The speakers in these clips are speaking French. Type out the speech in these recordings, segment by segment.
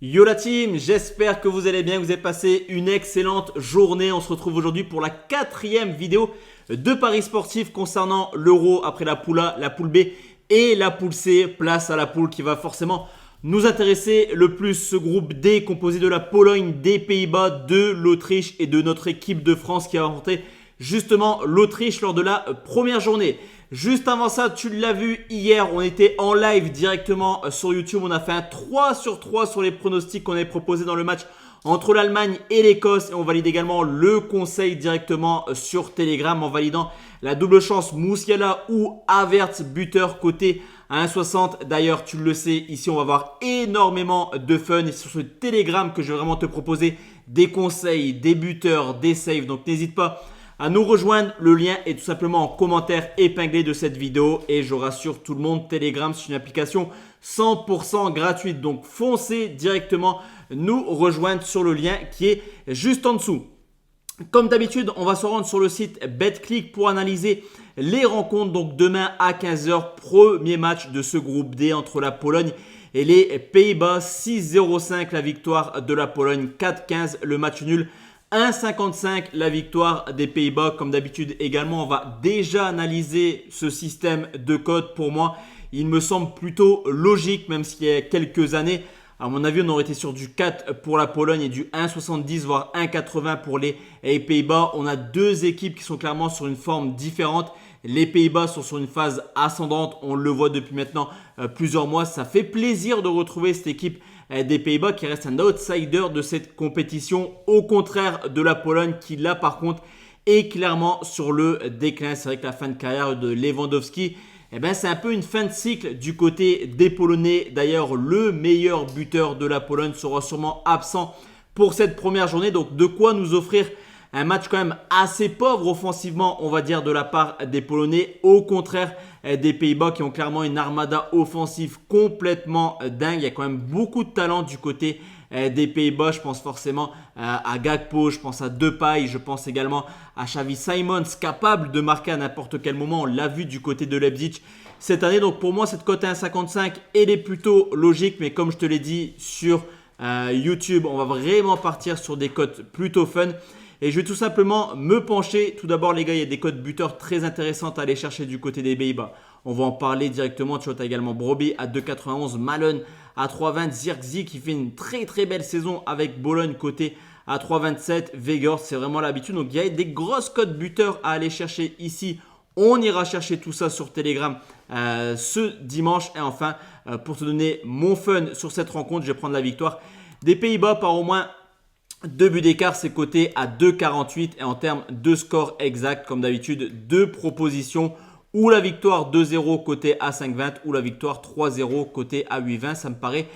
Yo la team, j'espère que vous allez bien, que vous avez passé une excellente journée. On se retrouve aujourd'hui pour la 4e vidéo de Paris Sportif concernant l'Euro après la poule A, la poule B et la poule C. Place à la poule qui va forcément nous intéresser le plus. Ce groupe D composé de la Pologne, des Pays-Bas, de l'Autriche et de notre équipe de France qui a affronté justement l'Autriche lors de la première journée. Juste avant ça, tu l'as vu hier, on était en live directement sur YouTube. On a fait un 3 sur 3 sur les pronostics qu'on avait proposés dans le match entre l'Allemagne et l'Écosse. Et on valide également le conseil directement sur Telegram en validant la double chance Musiala ou Havertz buteur côté à 1,60. D'ailleurs, tu le sais, ici on va avoir énormément de fun. Et sur ce Telegram que je vais vraiment te proposer des conseils, des buteurs, des saves. Donc n'hésite pas à nous rejoindre. Le lien est tout simplement en commentaire épinglé de cette vidéo. Et je rassure tout le monde, Telegram, c'est une application 100% gratuite. Donc foncez directement nous rejoindre sur le lien qui est juste en dessous. Comme d'habitude, on va se rendre sur le site BetClick pour analyser les rencontres. Donc demain à 15h, premier match de ce groupe D entre la Pologne et les Pays-Bas. 6-0-5 la victoire de la Pologne, 4-15 le match nul. 1,55 la victoire des Pays-Bas. Comme d'habitude également, on va déjà analyser ce système de codes. Pour moi, il me semble plutôt logique, même s'il y a quelques années, à mon avis, on aurait été sur du 4 pour la Pologne et du 1,70 voire 1,80 pour les Pays-Bas. On a deux équipes qui sont clairement sur une forme différente. Les Pays-Bas sont sur une phase ascendante. On le voit depuis maintenant plusieurs mois. Ça fait plaisir de retrouver cette équipe des Pays-Bas qui reste un outsider de cette compétition, au contraire de la Pologne qui là par contre est clairement sur le déclin. C'est vrai que la fin de carrière de Lewandowski, c'est un peu une fin de cycle du côté des Polonais. D'ailleurs, le meilleur buteur de la Pologne sera sûrement absent pour cette première journée. Donc de quoi nous offrir un match quand même assez pauvre offensivement, on va dire, de la part des Polonais. Au contraire des Pays-Bas qui ont clairement une armada offensive complètement dingue. Il y a quand même beaucoup de talent du côté des Pays-Bas. Je pense forcément à Gakpo, je pense à Depay, je pense également à Xavi Simons, capable de marquer à n'importe quel moment. On l'a vu du côté de Leipzig cette année. Donc pour moi, cette cote à 1,55, elle est plutôt logique. Mais comme je te l'ai dit sur YouTube, on va vraiment partir sur des cotes plutôt fun. Et je vais tout simplement me pencher. Tout d'abord, les gars, il y a des cotes buteurs très intéressantes à aller chercher du côté des Pays-Bas. On va en parler directement. Tu vois, tu as également Brobbey à 2,91, Malen à 3,20, Zirkzee qui fait une très très belle saison avec Bologne côté à 3,27, Weghorst, c'est vraiment l'habitude. Donc, il y a des grosses cotes buteurs à aller chercher ici. On ira chercher tout ça sur Telegram ce dimanche. Et enfin, pour te donner mon fun sur cette rencontre, je vais prendre la victoire des Pays-Bas par au moins 2 buts d'écart, c'est coté à 2,48 et en termes de score exact, comme d'habitude, deux propositions ou la victoire 2-0 côté à 5,20 ou la victoire 3-0 côté à 8,20. Ça me paraît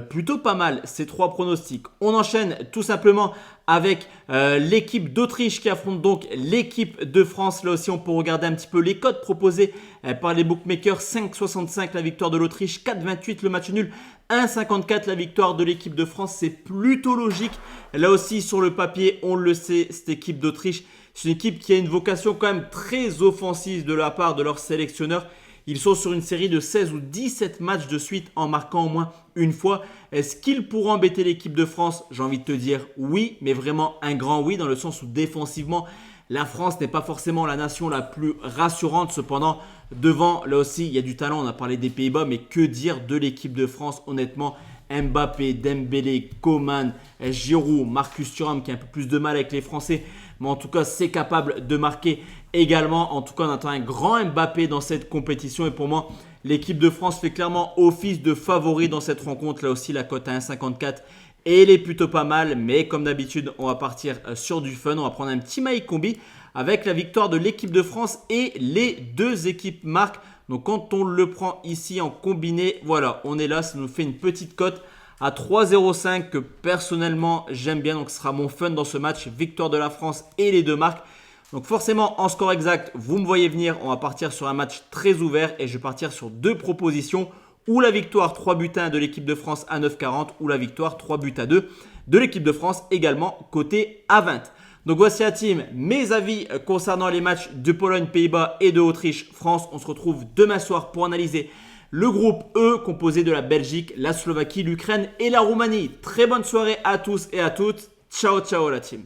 plutôt pas mal ces trois pronostics. On enchaîne tout simplement avec l'équipe d'Autriche qui affronte donc l'équipe de France. Là aussi, on peut regarder un petit peu les cotes proposés par les bookmakers. 5,65 la victoire de l'Autriche, 4,28 le match nul, 1,54 la victoire de l'équipe de France. C'est plutôt logique. Là aussi, sur le papier, on le sait, cette équipe d'Autriche, c'est une équipe qui a une vocation quand même très offensive de la part de leur sélectionneur. Ils sont sur une série de 16 ou 17 matchs de suite en marquant au moins une fois. Est-ce qu'ils pourront embêter l'équipe de France? J'ai envie de te dire oui, mais vraiment un grand oui, dans le sens où défensivement, la France n'est pas forcément la nation la plus rassurante. Cependant, devant, là aussi, il y a du talent. On a parlé des Pays-Bas, mais que dire de l'équipe de France? Honnêtement, Mbappé, Dembélé, Coman, Giroud, Marcus Thuram qui a un peu plus de mal avec les Français. Mais en tout cas, c'est capable de marquer également. En tout cas, on attend un grand Mbappé dans cette compétition. Et pour moi, l'équipe de France fait clairement office de favori dans cette rencontre. Là aussi, la cote à 1,54. Et elle est plutôt pas mal. Mais comme d'habitude, on va partir sur du fun. On va prendre un petit maï combi avec la victoire de l'équipe de France et les deux équipes marquent. Donc quand on le prend ici en combiné, voilà, on est là. Ça nous fait une petite cote à 3,05 que personnellement j'aime bien. Donc ce sera mon fun dans ce match. Victoire de la France et les deux marques. Donc forcément en score exact, vous me voyez venir. On va partir sur un match très ouvert et je vais partir sur deux propositions. Ou la victoire 3 buts à 1 de l'équipe de France à 9,40 ou la victoire 3 buts à 2 de l'équipe de France également côté à 20. Donc voici la team, mes avis concernant les matchs de Pologne, Pays-Bas et de Autriche, France. On se retrouve demain soir pour analyser Le groupe E composé de la Belgique, la Slovaquie, l'Ukraine et la Roumanie. Très bonne soirée à tous et à toutes. Ciao ciao la team.